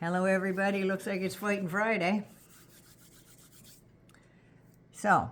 Hello everybody, looks like it's Fighting Friday. So,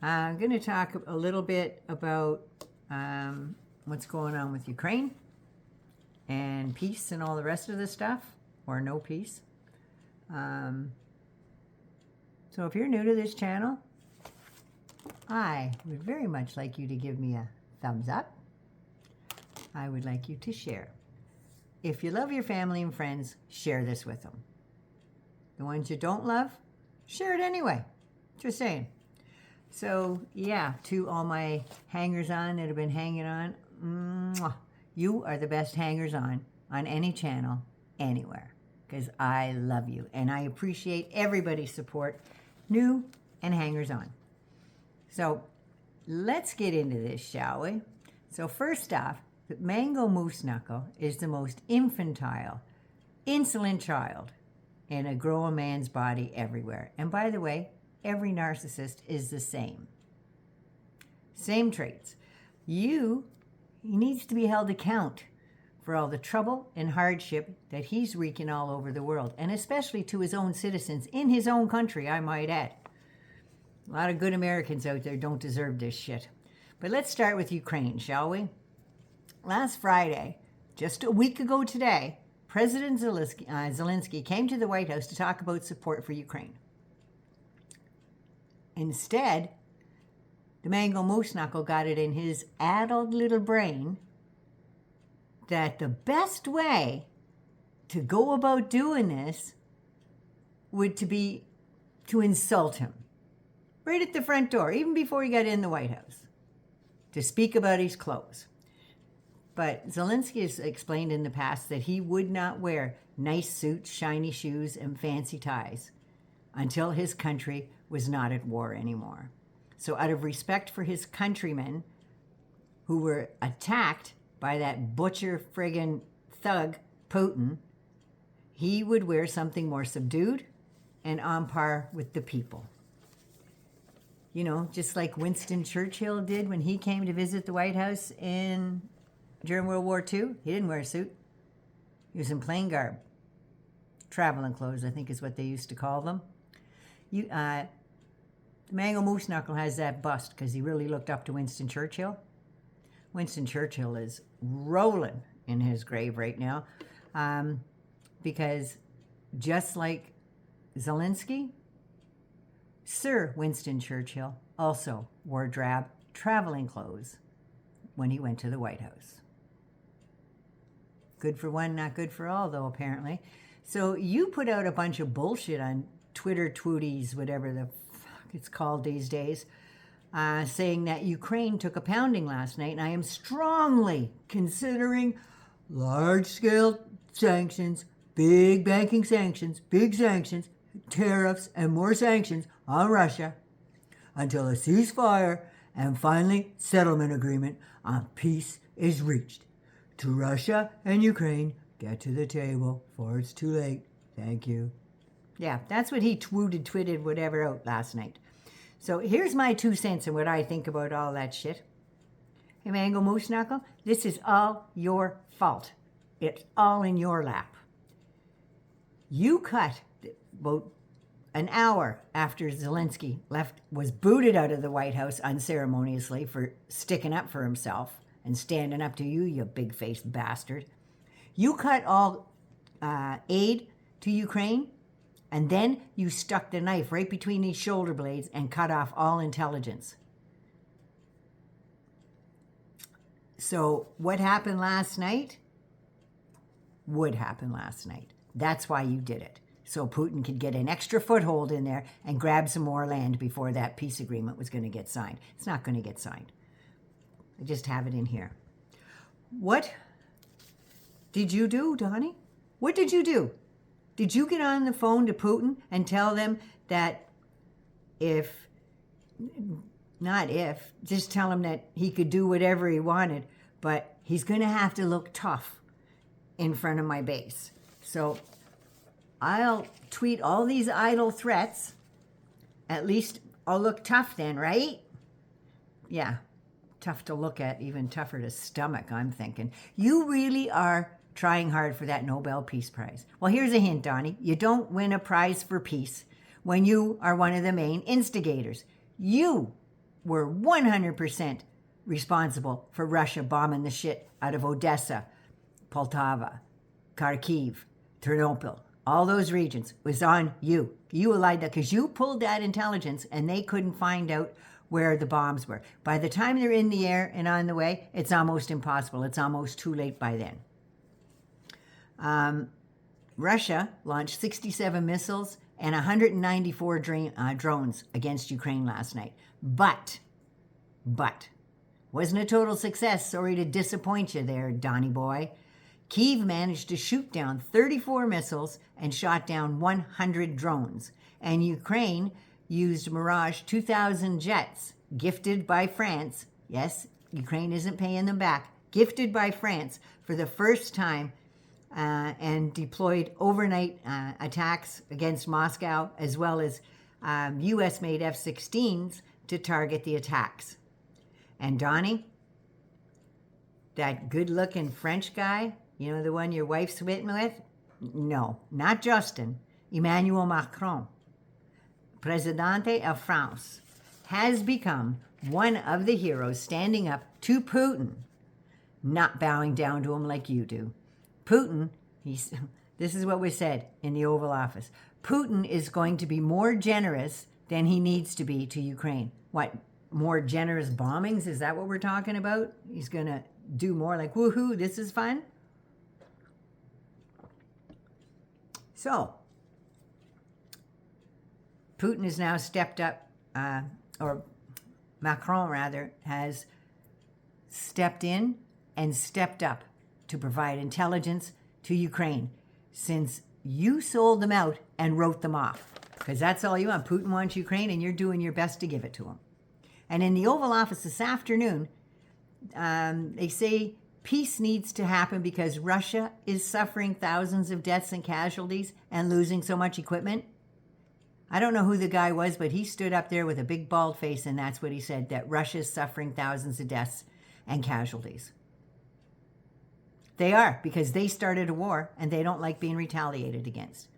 I'm going to talk a little bit about what's going on with Ukraine and peace and all the rest of the stuff, or no peace. So if you're new to this channel, I would very much like you to give me a thumbs up. I would like you to share. If you love your family and friends, share this with them. The ones you don't love, share it anyway. Just saying. So, yeah, to all my hangers-on that have been hanging on, you are the best hangers-on any channel, anywhere, because I love you, and I appreciate everybody's support, new and hangers-on. So, let's get into this, shall we? So, first off, the mango moose knuckle is the most infantile, insolent child in a grown man's body everywhere. And by the way, every narcissist is the same. Same traits. He needs to be held to account for all the trouble and hardship that he's wreaking all over the world, and especially to his own citizens in his own country, I might add. A lot of good Americans out there don't deserve this shit. But let's start with Ukraine, shall we? Last Friday, just a week ago today, President Zelensky came to the White House to talk about support for Ukraine. Instead, the mango moose knuckle got it in his addled little brain that the best way to go about doing this would be to insult him. Right at the front door, even before he got in the White House, to speak about his clothes. But Zelensky has explained in the past that he would not wear nice suits, shiny shoes, and fancy ties until his country was not at war anymore. So out of respect for his countrymen who were attacked by that butcher friggin' thug, Putin, he would wear something more subdued and on par with the people. You know, just like Winston Churchill did when he came to visit the White House during World War II. He didn't wear a suit. He was in plain garb. Traveling clothes, I think is what they used to call them. The mango moose knuckle has that bust because he really looked up to Winston Churchill. Winston Churchill is rolling in his grave right now because just like Zelensky, Sir Winston Churchill also wore drab traveling clothes when he went to the White House. Good for one, not good for all, though, apparently. So you put out a bunch of bullshit on Twitter, Twooties, whatever the fuck it's called these days, saying that Ukraine took a pounding last night, and I am strongly considering large-scale sanctions, big banking sanctions, big sanctions, tariffs, and more sanctions on Russia until a ceasefire and finally settlement agreement on peace is reached. To Russia and Ukraine, get to the table before it's too late. Thank you. Yeah, that's what he tweeted whatever out last night. So here's my 2 cents on what I think about all that shit. Hey, Mango Moose Knuckle, this is all your fault. It's all in your lap. You cut about an hour after Zelensky was booted out of the White House unceremoniously for sticking up for himself and standing up to you, you big-faced bastard. You cut all aid to Ukraine, and then you stuck the knife right between these shoulder blades and cut off all intelligence. So what happened last night would happen last night. That's why you did it. So Putin could get an extra foothold in there and grab some more land before that peace agreement was going to get signed. It's not going to get signed. I just have it in here. What did you do, Donnie? What did you do? Did you get on the phone to Putin and tell them that just tell him that he could do whatever he wanted, but he's going to have to look tough in front of my base. So I'll tweet all these idle threats. At least I'll look tough then, right? Yeah, tough to look at, even tougher to stomach, I'm thinking. You really are trying hard for that Nobel Peace Prize. Well, here's a hint, Donnie. You don't win a prize for peace when you are one of the main instigators. You were 100% responsible for Russia bombing the shit out of Odessa, Poltava, Kharkiv, Ternopil. All those regions was on you. You allied that because you pulled that intelligence and they couldn't find out where the bombs were. By the time they're in the air and on the way, it's almost impossible. It's almost too late by then. Russia launched 67 missiles and 194 drones against Ukraine last night. But, wasn't a total success. Sorry to disappoint you there, Donnie boy. Kyiv managed to shoot down 34 missiles and shot down 100 drones. And Ukraine used Mirage 2000 jets, gifted by France. Yes, Ukraine isn't paying them back. Gifted by France for the first time, and deployed overnight attacks against Moscow, as well as U.S.-made F-16s to target the attacks. And Donnie, that good-looking French guy, you know, the one your wife's smitten with? No, not Justin. Emmanuel Macron, Presidente of France, has become one of the heroes standing up to Putin, not bowing down to him like you do. Putin, this is what was said in the Oval Office. Putin is going to be more generous than he needs to be to Ukraine. What, more generous bombings? Is that what we're talking about? He's going to do more like, woohoo, this is fun? So, Putin has now stepped up, or Macron rather, has stepped in and stepped up to provide intelligence to Ukraine since you sold them out and wrote them off. Because that's all you want. Putin wants Ukraine and you're doing your best to give it to him. And in the Oval Office this afternoon, they say peace needs to happen because Russia is suffering thousands of deaths and casualties and losing so much equipment. I don't know who the guy was, but he stood up there with a big bald face and that's what he said, that Russia is suffering thousands of deaths and casualties. They are, because they started a war and they don't like being retaliated against.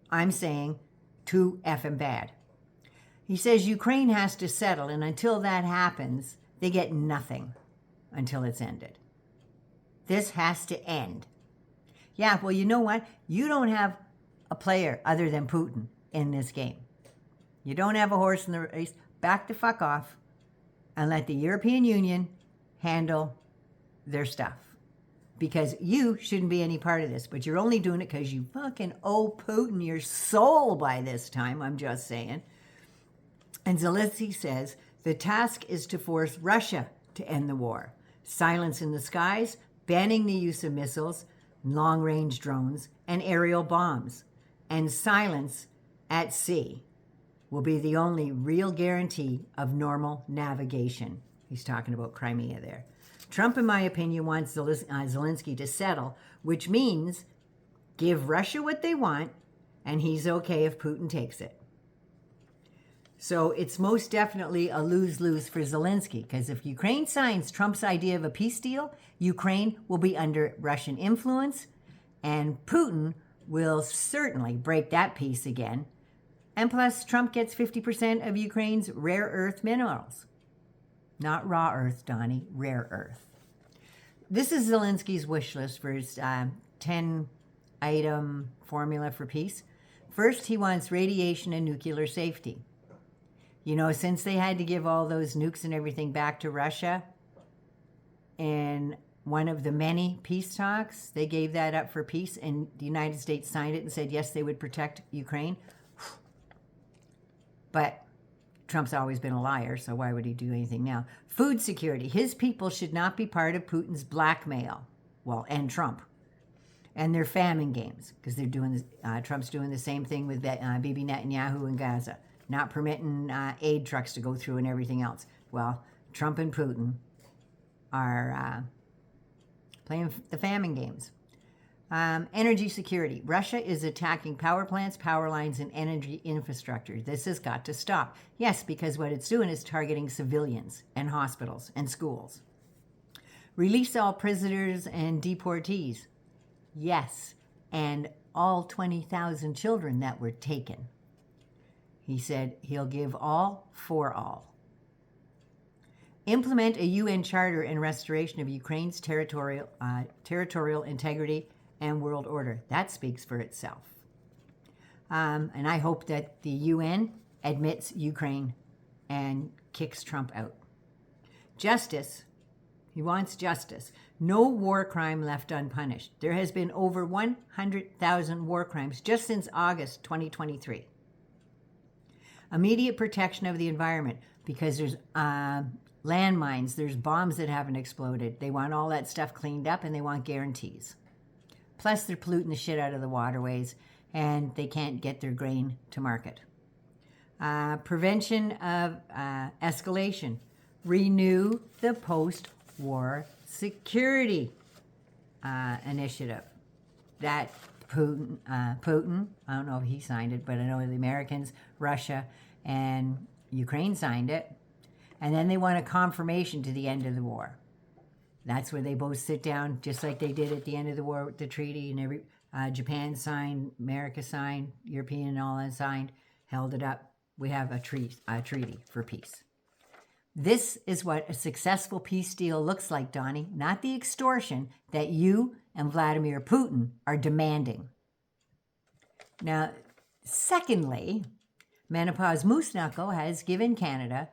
I'm saying too effing bad. He says Ukraine has to settle, and until that happens, they get nothing until it's ended. This has to end. Yeah, well, you know what? You don't have a player other than Putin in this game. You don't have a horse in the race. Back the fuck off and let the European Union handle their stuff. Because you shouldn't be any part of this, but you're only doing it because you fucking owe Putin your soul by this time, I'm just saying. And Zelensky says the task is to force Russia to end the war. Silence in the skies, banning the use of missiles, long-range drones, and aerial bombs. And silence at sea will be the only real guarantee of normal navigation. He's talking about Crimea there. Trump, in my opinion, wants Zelensky to settle, which means give Russia what they want, and he's okay if Putin takes it. So it's most definitely a lose-lose for Zelensky, because if Ukraine signs Trump's idea of a peace deal, Ukraine will be under Russian influence, and Putin will certainly break that peace again. And plus, Trump gets 50% of Ukraine's rare earth minerals. Not raw earth, Donnie, rare earth. This is Zelensky's wish list for his 10-item formula for peace. First, he wants radiation and nuclear safety. You know, since they had to give all those nukes and everything back to Russia in one of the many peace talks, they gave that up for peace, and the United States signed it and said, yes, they would protect Ukraine. But Trump's always been a liar, so why would he do anything now? Food security. His people should not be part of Putin's blackmail. Well, and Trump. And their famine games, because they're doing Trump's doing the same thing with Bibi Netanyahu in Gaza, not permitting aid trucks to go through and everything else. Well, Trump and Putin are playing the famine games. Energy security. Russia is attacking power plants, power lines, and energy infrastructure. This has got to stop. Yes, because what it's doing is targeting civilians and hospitals and schools. Release all prisoners and deportees. Yes, and all 20,000 children that were taken. He said he'll give all for all. Implement a UN charter and restoration of Ukraine's territorial integrity and world order. That speaks for itself. And I hope that the UN admits Ukraine and kicks Trump out. Justice. He wants justice. No war crime left unpunished. There has been over 100,000 war crimes just since August 2023. Immediate protection of the environment, because there's landmines, there's bombs that haven't exploded. They want all that stuff cleaned up, and they want guarantees. Plus, they're polluting the shit out of the waterways, and they can't get their grain to market. Prevention of escalation. Renew the post-war security initiative. That Putin, I don't know if he signed it, but I know the Americans, Russia, and Ukraine signed it. And then they want a confirmation to the end of the war. That's where they both sit down, just like they did at the end of the war with the treaty, and Japan signed, America signed, European and all that signed, held it up. We have a treaty for peace. This is what a successful peace deal looks like, Donnie, not the extortion that you and Vladimir Putin are demanding. Now, secondly, Menopause Moose Knuckle has given Canada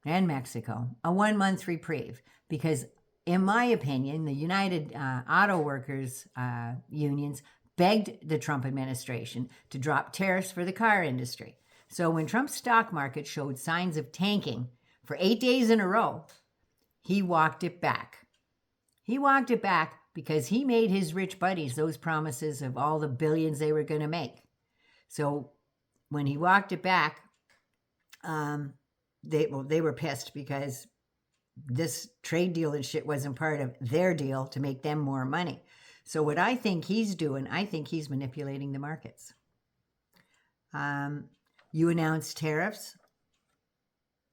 and Mexico a 1-month reprieve because, in my opinion, the United Auto Workers unions begged the Trump administration to drop tariffs for the car industry. So when Trump's stock market showed signs of tanking for 8 days in a row, he walked it back. He walked it back because he made his rich buddies those promises of all the billions they were going to make. So when he walked it back, they were pissed because this trade deal and shit wasn't part of their deal to make them more money. So what I think he's doing, I think he's manipulating the markets. You announce tariffs,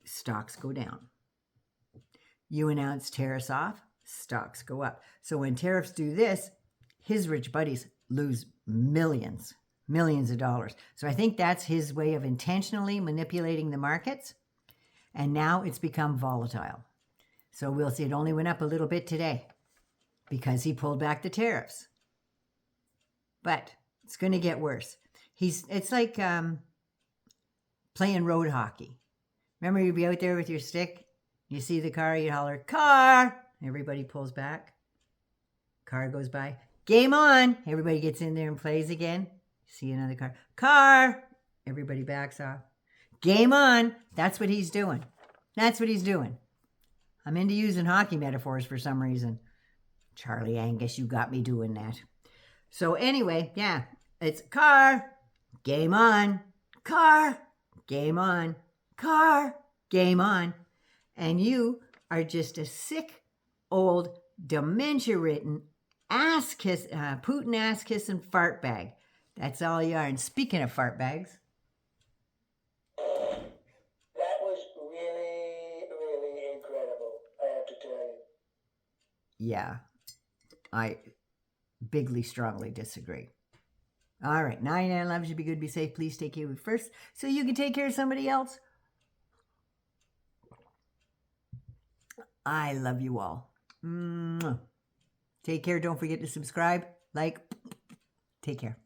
stocks go down. You announce tariffs off, stocks go up. So when tariffs do this, his rich buddies lose millions of dollars. So I think that's his way of intentionally manipulating the markets. And now it's become volatile. So we'll see. It only went up a little bit today because he pulled back the tariffs. But it's going to get worse. It's like playing road hockey. Remember, you'd be out there with your stick, you see the car, you holler, "Car!" Everybody pulls back. Car goes by. Game on! Everybody gets in there and plays again. See another car. Car! Everybody backs off. Game on! That's what he's doing. That's what he's doing. I'm into using hockey metaphors for some reason. Charlie Angus, you got me doing that. So anyway, yeah, it's car, game on, car, game on, car, game on. And you are just a sick, old, dementia-ridden, Putin ass-kissing fart bag. That's all you are. And speaking of fart bags, that was really, really incredible, I have to tell you. yeah, I bigly, strongly disagree. All right, 99 loves you. Be good, be safe. Please take care of you first so you can take care of somebody else. I love you all. Mwah. Take care. Don't forget to subscribe, like. Take care.